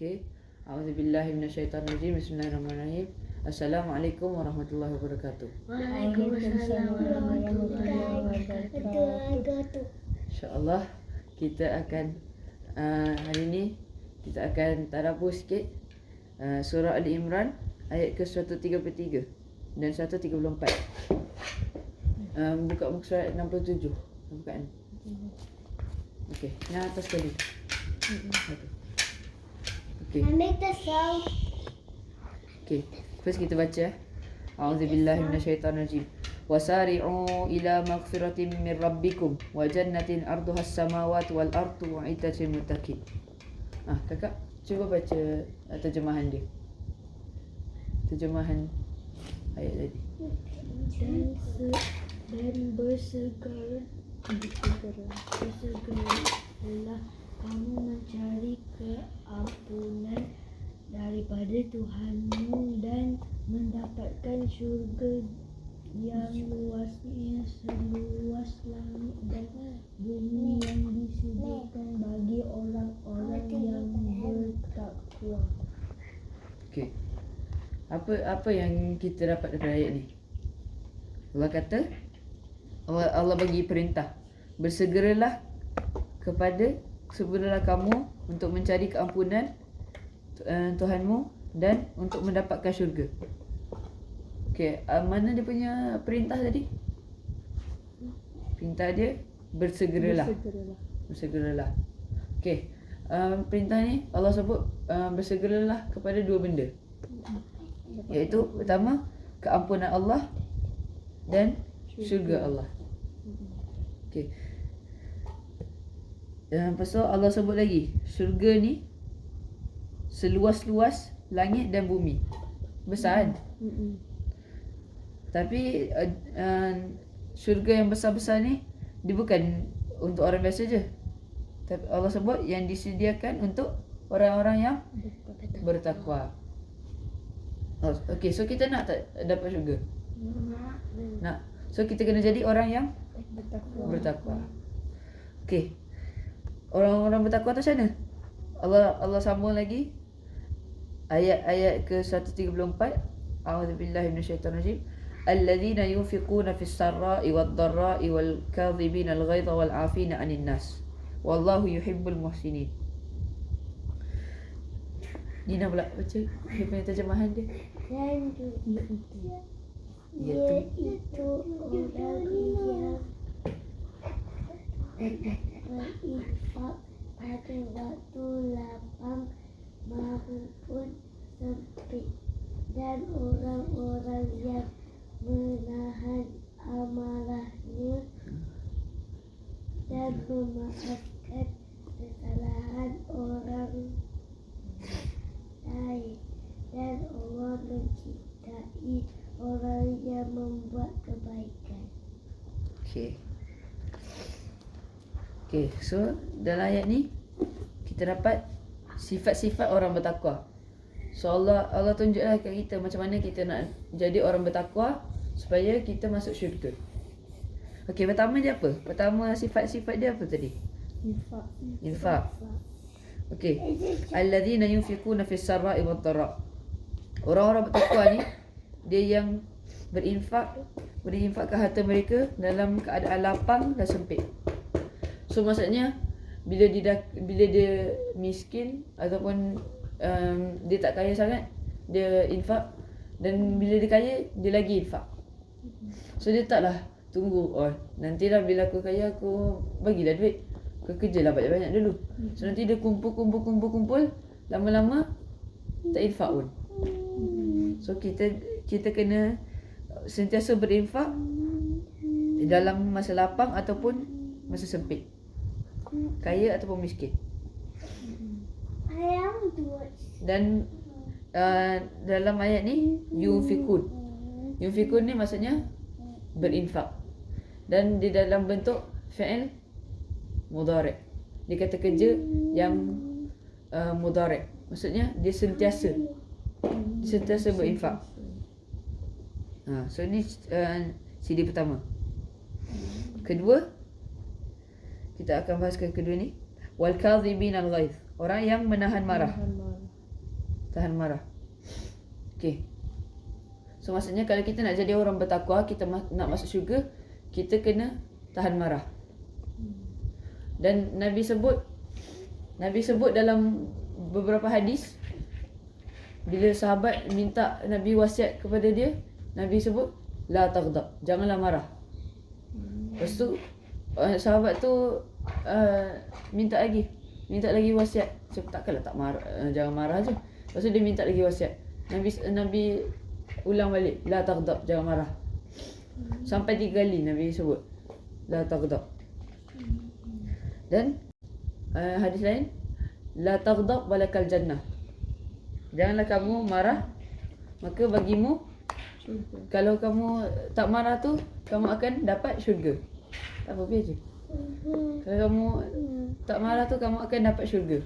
Okey. A'udzubillahi minasyaitonirrajim. Bismillahirrahmanirrahim. Assalamualaikum warahmatullahi wabarakatuh. Waalaikumsalam warahmatullahi wabarakatuh. InsyaAllah kita akan hari ini kita akan tadabbur sikit surah Ali Imran ayat ke 133 dan 134. Buka muka surat 67 bukaan. Okey, yang atas sekali. Okey. Make the sound. Okey, first kita baca. A'udzubillahi minasyaitonirrajim. Wasari'u ila maghfiratin min rabbikum wa jannatin arduha as-samawati wal ardu u'iddat lil muttaqin. Kakak cuba baca terjemahan dia. Terjemahan ayat tadi. Dan bersegeralah kamu mencari keampunan daripada Tuhanmu dan mendapatkan syurga yang luasnya seluas langit dan bumi yang disediakan bagi orang-orang yang bertakwa. Okey. Apa yang kita dapat daripada ayat ni? Allah kata, Allah bagi perintah, bersegeralah segeralah kamu untuk mencari keampunan Tuhanmu dan untuk mendapatkan syurga. Okey, mana dia punya perintah tadi? Perintah dia bersegeralah. Bersegeralah. Okey. Perintah ni Allah sebut bersegeralah kepada dua benda. Iaitu pertama keampunan Allah dan syurga Allah. Okey. Lepas tu Allah sebut lagi, syurga ni seluas-luas langit dan bumi. Besar kan? Tapi syurga yang besar-besar ni dia bukan untuk orang biasa je. Tapi Allah sebut yang disediakan untuk orang-orang yang bertakwa. Okey, so kita nak tak dapat syurga? Nak. So kita kena jadi orang yang bertakwa. Okey. Orang-orang bertakwa tu macam mana? Allah sambung lagi ayat ke 134. A'udzubillahi minasyaitonirrajim. Alladzina yunfiquna fis sarra'i wad dharra'i wal kadhibina al ghaidha wal 'afina 'anil nas. Wallahu yuhibbul muhsinin. Nina pula baca dia punya terjemahan dia. Dan iaitu orang yang berinfak pada waktu lapang maupun sempit, dan orang-orang yang menahan amarahnya dan memaafkan kesalahan orang lain, dan Allah mencintai orang yang membuat kebaikan. Okey, so dalam ayat ni kita dapat sifat-sifat orang bertakwa. So Allah tunjuklah kat kita macam mana kita nak jadi orang bertakwa supaya kita masuk syurga. Okey, pertama dia apa? Pertama sifat-sifat dia apa tadi? Infak. Okey. Alladzina yunfiquna fis sarra'i wad dharra. Orang-orang bertakwa ni dia yang berinfakkan harta mereka dalam keadaan lapang dan sempit. So maksudnya bila dia miskin ataupun dia tak kaya sangat, dia infak, dan bila dia kaya dia lagi infak. So dia taklah tunggu nantilah bila aku kaya aku bagilah duit. Aku kerjalah banyak-banyak dulu. So nanti dia kumpul, lama-lama tak infak pun. So kita kena sentiasa berinfak dalam masa lapang ataupun masa sempit, kaya ataupun miskin. Dan dalam ayat ni yunfikun ni maksudnya berinfak, dan di dalam bentuk fi'il mudhari'. Dia kata kerja yang mudhari', maksudnya dia sentiasa berinfak. So ni CD pertama. Kedua, kita akan bahaskan kedua ni, wal kadhibin al ghaidh, orang yang menahan marah. tahan marah. Okey. So maksudnya kalau kita nak jadi orang bertakwa, kita nak masuk syurga, kita kena tahan marah. Dan Nabi sebut dalam beberapa hadis, bila sahabat minta Nabi wasiat kepada dia, Nabi sebut la taghdab, janganlah marah. Lepas tu sahabat tu minta lagi wasiat. So takkanlah tak marah, jangan marah je. Lepas tu dia minta lagi wasiat. Nabi ulang balik, la taghdab, jangan marah. Sampai 3 kali Nabi sebut la taghdab. Dan hadis lain, la taghdab walakal jannah, janganlah kamu marah, maka bagimu kalau kamu tak marah tu, kamu akan dapat syurga. Tak apa, biar je. Kalau kamu tak marah tu, kamu akan dapat syurga.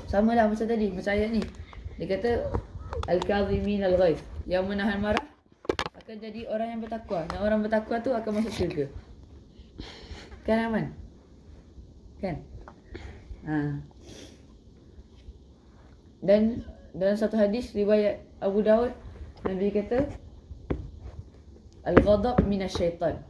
Sama lah macam tadi, macam ayat ni. Dia kata al-kadhimin al-ghaidh, yang menahan marah akan jadi orang yang bertakwa. Dan orang bertakwa tu akan masuk syurga. Kan Aman? Kan? Dan dalam satu hadis riwayat Abu Daud, Nabi kata al-ghadab minasyaitan.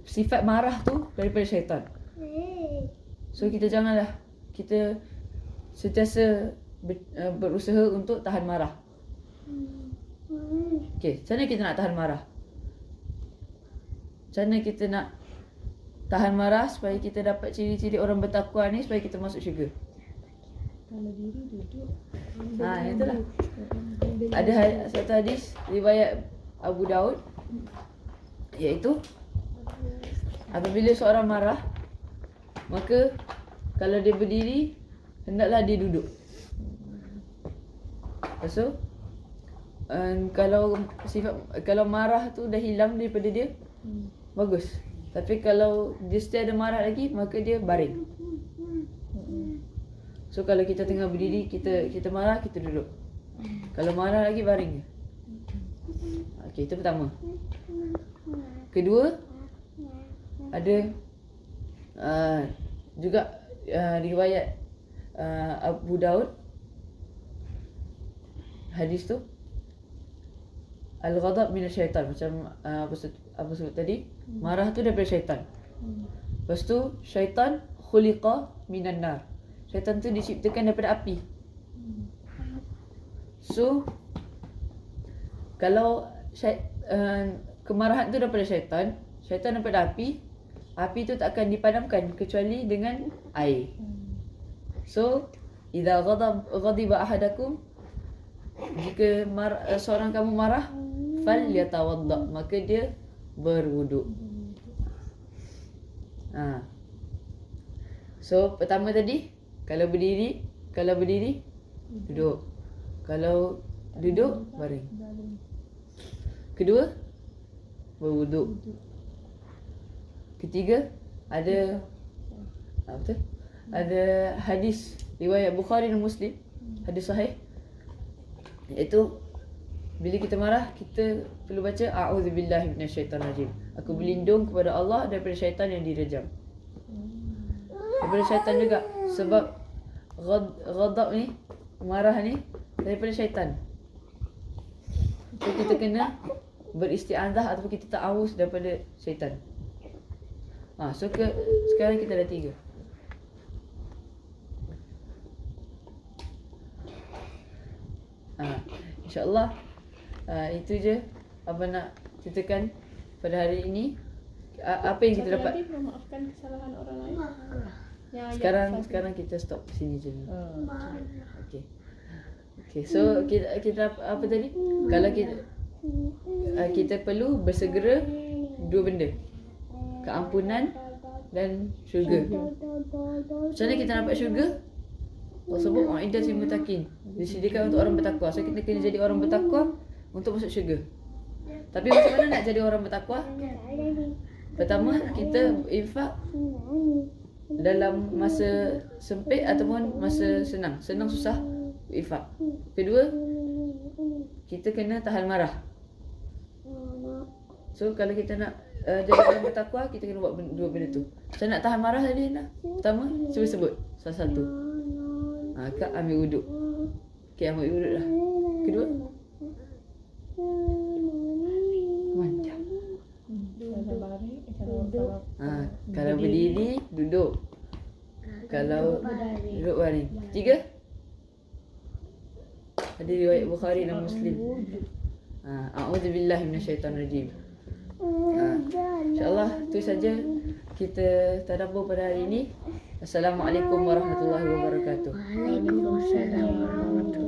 Sifat marah tu daripada syaitan. So kita janganlah, kita sentiasa berusaha untuk tahan marah. Okey, macam mana kita nak tahan marah? Macam mana kita nak tahan marah supaya kita dapat ciri-ciri orang bertakwa ni, supaya kita masuk syurga? Kalau diri duduk. Itulah. Ada satu hadis riwayat Abu Daud, iaitu apabila seorang marah, maka kalau dia berdiri, hendaklah dia duduk. Lepas tu kalau marah tu dah hilang daripada dia, bagus. Tapi kalau dia still ada marah lagi, maka dia baring. So kalau kita tengah berdiri, kita marah, kita duduk. Kalau marah lagi, baring je. Okey, itu pertama. Kedua, ada juga riwayat Abu Daud, hadis tu al-ghadab minasyaitan, macam apa sebut tadi, marah tu daripada syaitan. Lepas tu syaitan khuliqa minan nar, syaitan tu diciptakan daripada api. So kalau kemarahan tu daripada syaitan, syaitan daripada api tu tak akan dipadamkan kecuali dengan air. So idza ghadiba ahadakum, jika seorang kamu marah, falyatawadda, maka dia berwuduk. So pertama tadi, kalau berdiri duduk. Kalau duduk, baring. Kedua, berwuduk. Ketiga, ada hadis riwayat Bukhari dan Muslim, hadis sahih, iaitu bila kita marah, kita perlu baca a'udzubillahi minasyaitanirrajim. Aku berlindung kepada Allah daripada syaitan yang direjam. Daripada syaitan juga, sebab ghadab ni, marah ni daripada syaitan. So kita kena beristi'adzah ataupun kita ta'awuz daripada syaitan. So sekarang kita ada 3. InsyaAllah itu je apa nak ceritakan pada hari ini. Apa yang kita dapat lagi, memaafkan kesalahan orang lain. Sekarang kita stop sini je. Okay, so kita apa tadi? Kalau kita perlu bersegera 2 benda, keampunan dan syurga. Macam mana kita dapat syurga? Allah sebut u'iddat lil muttaqin, disediakan untuk orang bertakwa. So kita kena jadi orang bertakwa untuk masuk syurga. Tapi macam mana nak jadi orang bertakwa? Pertama, kita infak dalam masa sempit ataupun masa senang. Senang susah, infak. Kedua, kita kena tahan marah. So kalau kita nak jadi orang bertakwa, kita kena buat 2 benda tu. Macam nak tahan marah tadi nak? Pertama, cuba sebut salah satu. Kak ambil wuduk. Okey, ambil wuduk dah. Kedua. Mantap. Kalau baring, Kalau berdiri, duduk. Kalau duduk baring. 3. Ada riwayat Bukhari dan Muslim. A'udzubillahi minasyaitanirrajim. InsyaAllah tu saja kita tadabbur pada hari ini. Assalamualaikum warahmatullahi wabarakatuh. Waalaikumsalam warahmatullahi